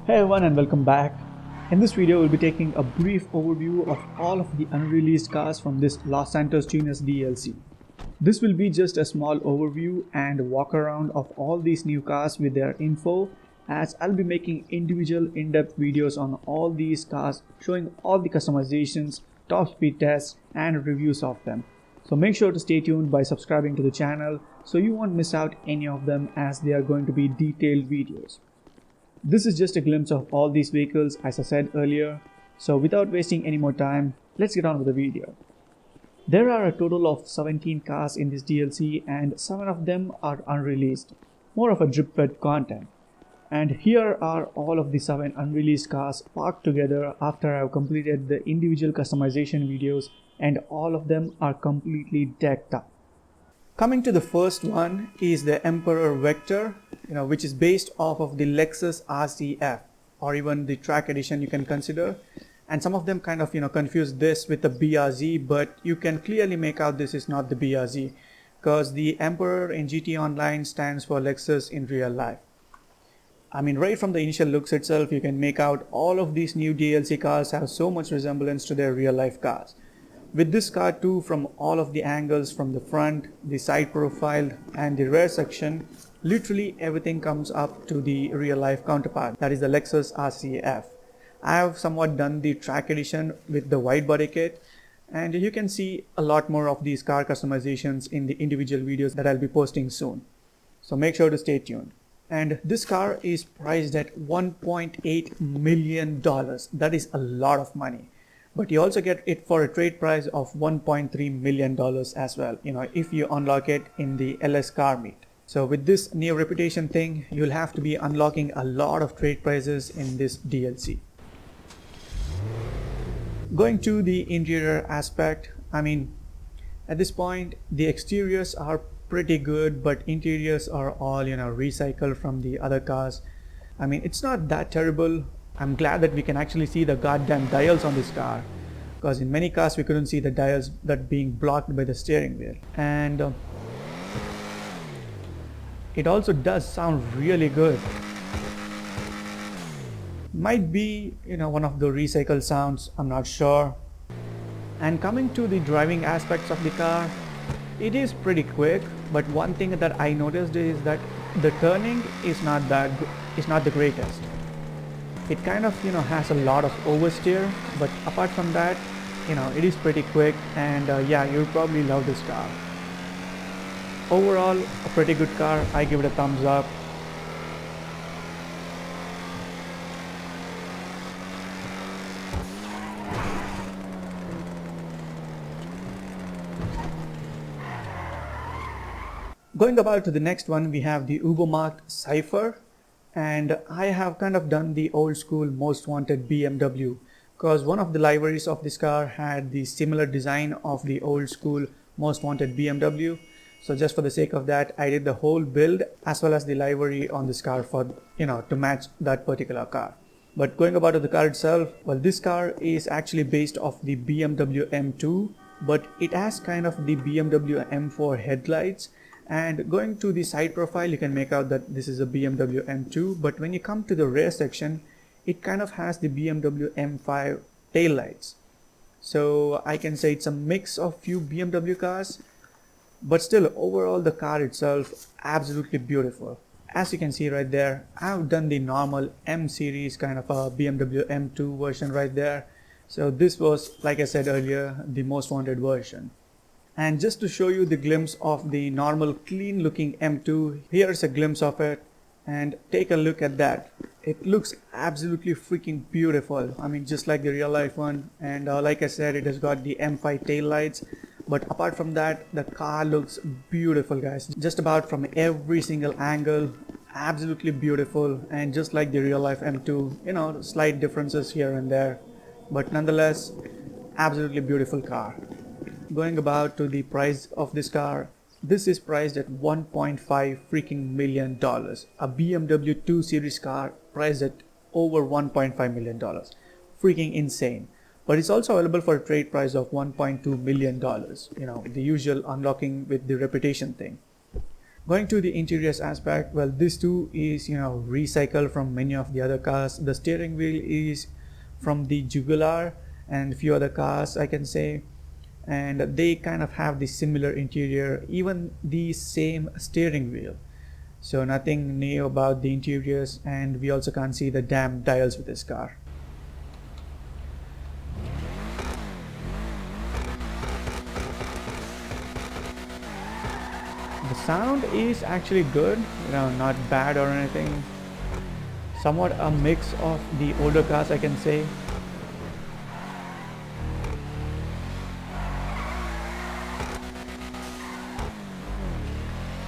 Hey everyone and welcome back. In this video we'll be taking a brief overview of all of the unreleased cars from this Los Santos Tuners DLC. This will be just a small overview and walk around of all these new cars with their info, as I'll be making individual in-depth videos on all these cars showing all the customizations, top speed tests and reviews of them. So make sure to stay tuned by subscribing to the channel so you won't miss out any of them, as they are going to be detailed videos. This is just a glimpse of all these vehicles, as I said earlier, so without wasting any more time, let's get on with the video. There are a total of 17 cars in this DLC and 7 of them are unreleased, more of a drip-fed content. And here are all of the 7 unreleased cars parked together after I've completed the individual customization videos, and all of them are completely decked up. Coming to the first one is the Emperor Vector, which is based off of the Lexus RCF, or even the track edition you can consider. And some of them kind of confuse this with the BRZ, but you can clearly make out this is not the BRZ, because the Emperor in GT Online stands for Lexus in real life. I mean, right from the initial looks itself, you can make out all of these new DLC cars have so much resemblance to their real life cars. With this car too, from all of the angles, from the front, the side profile and the rear section, literally everything comes up to the real life counterpart, that is the Lexus RCF. I have somewhat done the track edition with the wide body kit, and you can see a lot more of these car customizations in the individual videos that I'll be posting soon. So make sure to stay tuned. And this car is priced at $1.8 million. That is a lot of money. But you also get it for a trade price of $1.3 million as well, if you unlock it in the LS car meet. So with this new reputation thing, you'll have to be unlocking a lot of trade prices in this DLC. Going to the interior aspect, at this point, the exteriors are pretty good, but interiors are all, recycled from the other cars. It's not that terrible. I'm glad that we can actually see the goddamn dials on this car, because in many cars we couldn't see the dials that being blocked by the steering wheel. And it also does sound really good. Might be one of the recycled sounds, I'm not sure. And coming to the driving aspects of the car, it is pretty quick, but one thing that I noticed is that the turning is not the greatest. It kind of has a lot of oversteer, but apart from that, it is pretty quick, and yeah, you'll probably love this car. Overall, a pretty good car. I give it a thumbs up. Going about to the next one, we have the uber-marked Cipher. And I have kind of done the old school most wanted BMW, because one of the liveries of this car had the similar design of the old school most wanted BMW. So just for the sake of that, I did the whole build as well as the livery on this car for to match that particular car. But going about to the car itself, well, this car is actually based off the BMW M2, but it has kind of the BMW M4 headlights. And going to the side profile, you can make out that this is a BMW M2, but when you come to the rear section, it kind of has the BMW M5 taillights. So I can say it's a mix of few BMW cars, but still overall the car itself absolutely beautiful. As you can see right there, I've done the normal M series kind of a BMW M2 version right there. So this was, like I said earlier, the most wanted version. And just to show you the glimpse of the normal clean looking M2, here's a glimpse of it, and take a look at that. It looks absolutely freaking beautiful. Just like the real life one. And like I said, it has got the M5 taillights. But apart from that, the car looks beautiful, guys. Just about from every single angle, absolutely beautiful. And just like the real life M2, slight differences here and there, but nonetheless, absolutely beautiful car. Going about to the price of this car, this is priced at $1.5 freaking million. A BMW 2 Series car priced at over $1.5 million. Freaking insane. But it's also available for a trade price of $1.2 million. The usual unlocking with the reputation thing. Going to the interiors aspect, well, this too is recycled from many of the other cars. The steering wheel is from the Jugular and a few other cars, I can say, and they kind of have the similar interior, even the same steering wheel. So nothing new about the interiors, and we also can't see the damn dials with this car. The sound is actually good, not bad or anything. Somewhat a mix of the older cars, I can say.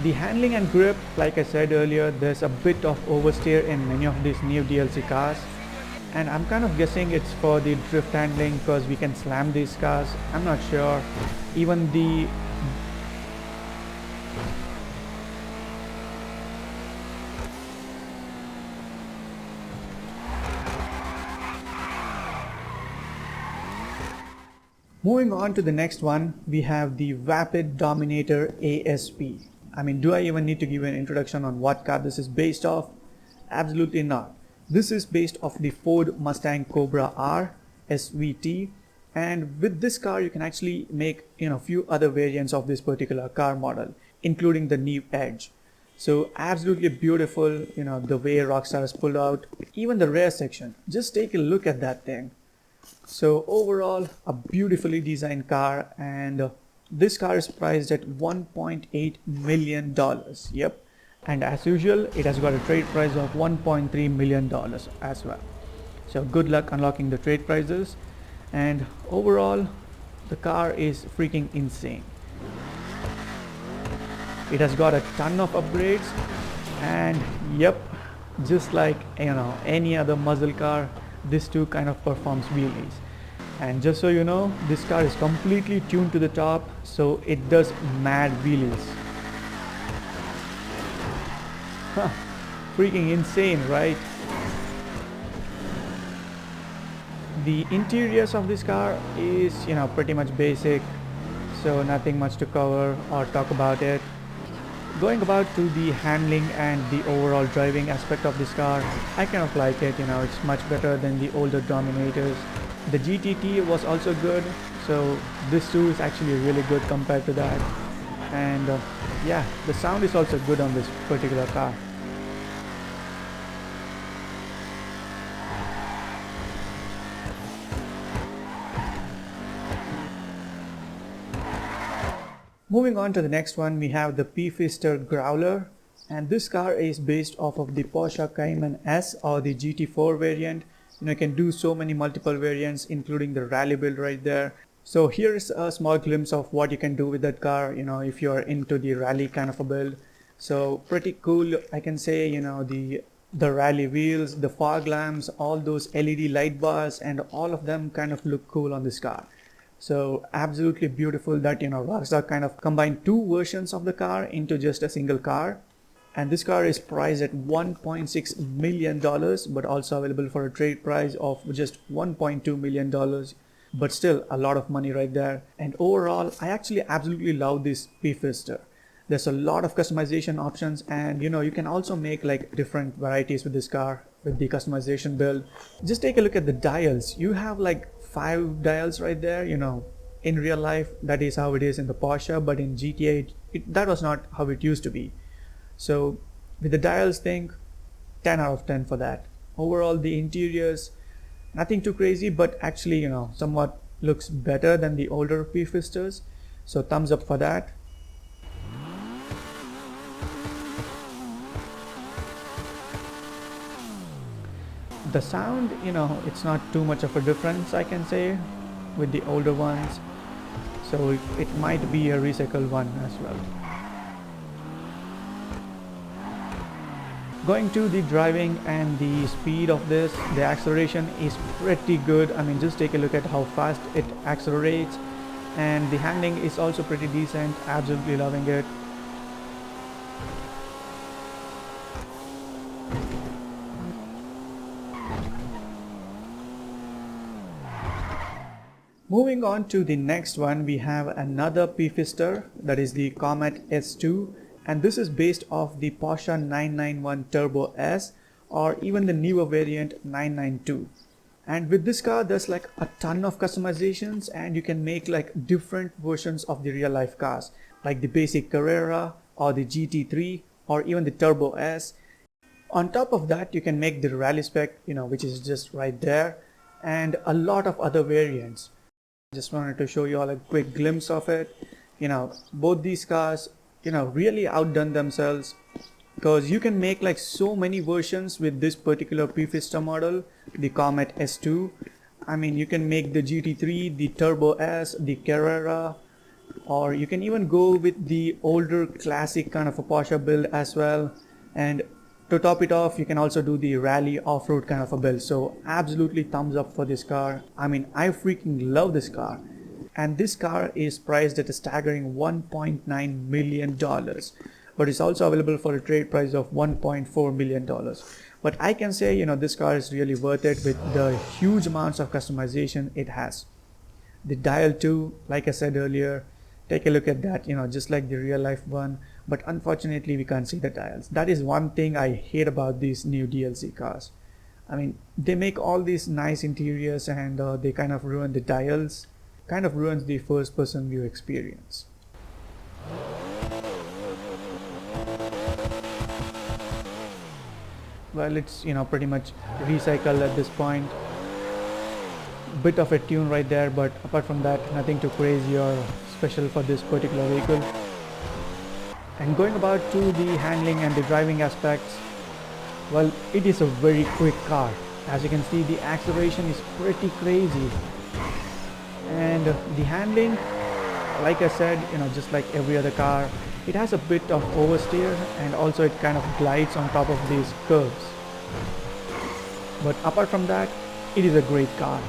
The handling and grip, like I said earlier, there's a bit of oversteer in many of these new DLC cars. And I'm kind of guessing it's for the drift handling because we can slam these cars. I'm not sure. Even the Moving on to the next one, we have the Vapid Dominator ASP. I mean, do I even need to give an introduction on what car this is based off? Absolutely not. This is based off the Ford Mustang Cobra R SVT, and with this car you can actually make few other variants of this particular car model, including the Neve Edge. So absolutely beautiful, the way Rockstar has pulled out even the rear section. Just take a look at that thing. So overall, a beautifully designed car, and this car is priced at $1.8 million. Yep. And as usual, it has got a trade price of $1.3 million as well. So good luck unlocking the trade prices. And overall, the car is freaking insane. It has got a ton of upgrades, and yep, just like any other muscle car, this too kind of performs wheelies. And just so you know, this car is completely tuned to the top, so it does mad wheelies. Huh, freaking insane, right? The interiors of this car is pretty much basic, so nothing much to cover or talk about it. Going about to the handling and the overall driving aspect of this car, I kind of like it. It's much better than the older Dominators. The GTT was also good, so this too is actually really good compared to that. And yeah, the sound is also good on this particular car. Moving on to the next one, we have the P-Fister Growler, and this car is based off of the Porsche Cayman S or the GT4 variant. You can do so many multiple variants, including the rally build right there. So here is a small glimpse of what you can do with that car, if you are into the rally kind of a build. So pretty cool, I can say. The rally wheels, the fog lamps, all those LED light bars, and all of them kind of look cool on this car. So absolutely beautiful that Rockstar kind of combined two versions of the car into just a single car. And this car is priced at $1.6 million, but also available for a trade price of just $1.2 million. But still a lot of money right there. And overall, I actually absolutely love this P-Fister. There's a lot of customization options, and you can also make like different varieties with this car with the customization build. Just take a look at the dials. You have like 5 dials right there. In real life that is how it is in the Porsche, but in GTA that was not how it used to be. So with the dials thing, 10 out of 10 for that. Overall, the interiors, nothing too crazy, but actually somewhat looks better than the older P-Fisters, so thumbs up for that. The sound, it's not too much of a difference, I can say, with the older ones, so it might be a recycled one as well. Going to the driving and the speed of this, the acceleration is pretty good. I mean, just take a look at how fast it accelerates, and the handling is also pretty decent. Absolutely loving it. Moving on to the next one, we have another P-Fister, that is the Comet S2, and this is based off the Porsche 991 Turbo S or even the newer variant 992. And with this car there's like a ton of customizations, and you can make like different versions of the real life cars, like the basic Carrera or the GT3 or even the Turbo S. On top of that, you can make the rally spec, which is just right there, and a lot of other variants. Just wanted to show you all a quick glimpse of it. Both these cars really outdone themselves, because you can make like so many versions with this particular pre-Fiesta model, the Comet S2. I mean, you can make the GT3, the Turbo S, the Carrera, or you can even go with the older classic kind of a Porsche build as well. And to top it off, you can also do the rally off-road kind of a build. So absolutely thumbs up for this car. I mean, I freaking love this car. And this car is priced at a staggering $1.9 million, but it's also available for a trade price of $1.4 million. But I can say, this car is really worth it with the huge amounts of customization it has. The dial too, like I said earlier, take a look at that, just like the real life one, but unfortunately we can't see the dials. That is one thing I hate about these new DLC cars. I mean, they make all these nice interiors and they kind of ruin the dials, kind of ruins the first person view experience. Well, it's pretty much recycled at this point. Bit of a tune right there, but apart from that, nothing too crazy or special for this particular vehicle. And going about to the handling and the driving aspects, well, it is a very quick car. As you can see, the acceleration is pretty crazy, and the handling, like I said, just like every other car, it has a bit of oversteer, and also it kind of glides on top of these curves. But apart from that, it is a great car.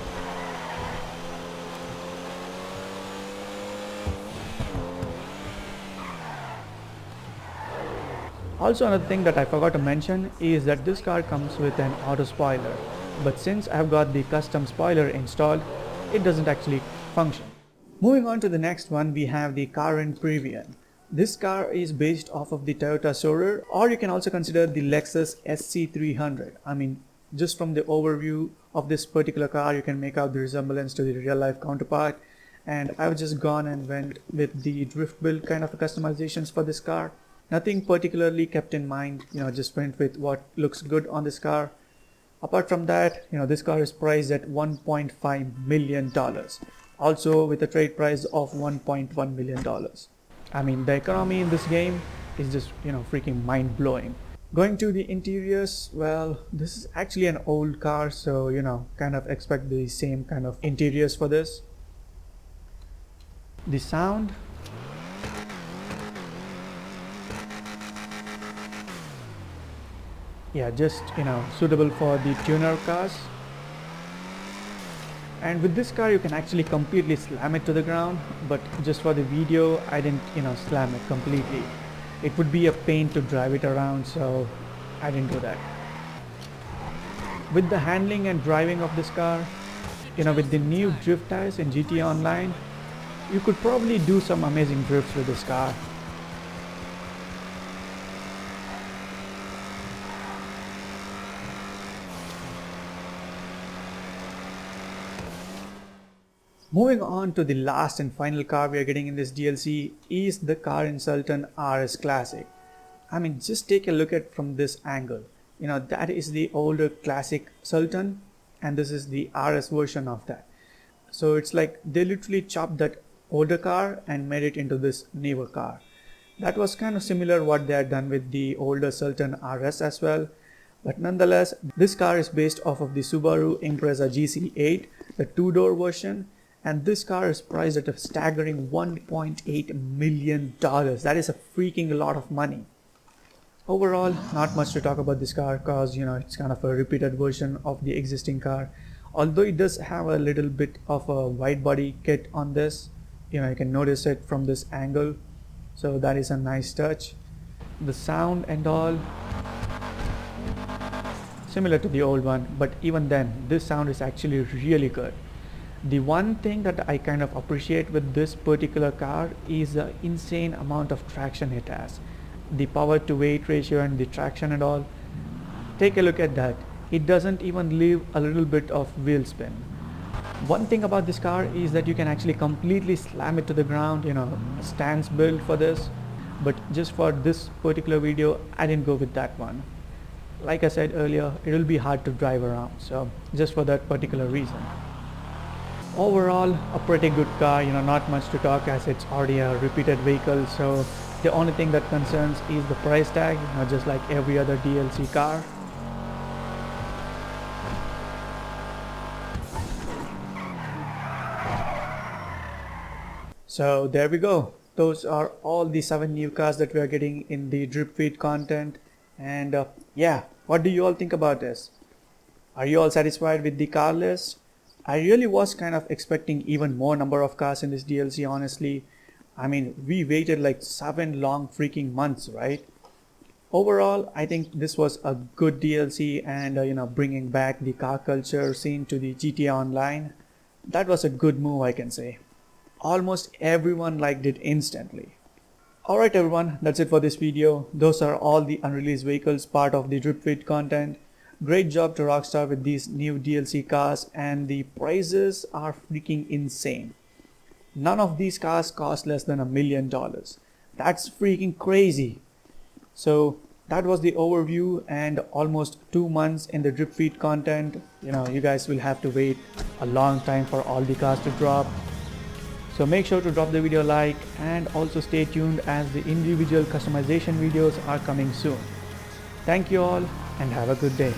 Also, another thing that I forgot to mention is that this car comes with an auto spoiler, but since I've got the custom spoiler installed, it doesn't actually function. Moving on to the next one, we have the Karin Previan. This car is based off of the Toyota Soarer, or you can also consider the Lexus SC300. I mean, just from the overview of this particular car, you can make out the resemblance to the real life counterpart. And I've just gone and went with the drift build kind of customizations for this car. Nothing particularly kept in mind, just went with what looks good on this car. Apart from that, this car is priced at $1.5 million. Also with a trade price of $1.1 million. I mean, the economy in this game is just, freaking mind-blowing. Going to the interiors, well, this is actually an old car, so, kind of expect the same kind of interiors for this. The sound, yeah, just, suitable for the tuner cars. And with this car you can actually completely slam it to the ground, but just for the video I didn't slam it completely. It would be a pain to drive it around, so I didn't do that. With the handling and driving of this car, with the new drift tires in GTA Online, you could probably do some amazing drifts with this car. Moving on to the last and final car we are getting in this DLC is the Karin Sultan RS Classic. I mean, just take a look at from this angle. That is the older classic Sultan, and this is the RS version of that. So it's like they literally chopped that older car and made it into this newer car. That was kind of similar what they had done with the older Sultan RS as well. But nonetheless, this car is based off of the Subaru Impreza GC8, the two-door version. And this car is priced at a staggering $1.8 million. That is a freaking lot of money. Overall, not much to talk about this car because, it's kind of a repeated version of the existing car. Although it does have a little bit of a wide body kit on this. You can notice it from this angle. So that is a nice touch. The sound and all, similar to the old one. But even then, this sound is actually really good. The one thing that I kind of appreciate with this particular car is the insane amount of traction it has. the power to weight ratio and the traction and all, take a look at that. It doesn't even leave a little bit of wheel spin. One thing about this car is that you can actually completely slam it to the ground, a stance build for this. But just for this particular video, I didn't go with that one. Like I said earlier, it will be hard to drive around, so just for that particular reason. Overall, a pretty good car, not much to talk as it's already a repeated vehicle, so the only thing that concerns is the price tag, just like every other DLC car. So there we go. Those are all the 7 new cars that we are getting in the drip feed content. And yeah, what do you all think about this? Are you all satisfied with the car list? I really was kind of expecting even more number of cars in this DLC, honestly. I mean, we waited like 7 long freaking months, right? Overall, I think this was a good DLC, and bringing back the car culture scene to the GTA Online. That was a good move, I can say. Almost everyone liked it instantly. Alright everyone, that's it for this video. Those are all the unreleased vehicles part of the drip feed content. Great job to Rockstar with these new DLC cars, and the prices are freaking insane. None of these cars cost less than $1 million. That's freaking crazy. So that was the overview, and almost 2 months in the drip feed content. You guys will have to wait a long time for all the cars to drop. So make sure to drop the video a like, and also stay tuned as the individual customization videos are coming soon. Thank you all and have a good day.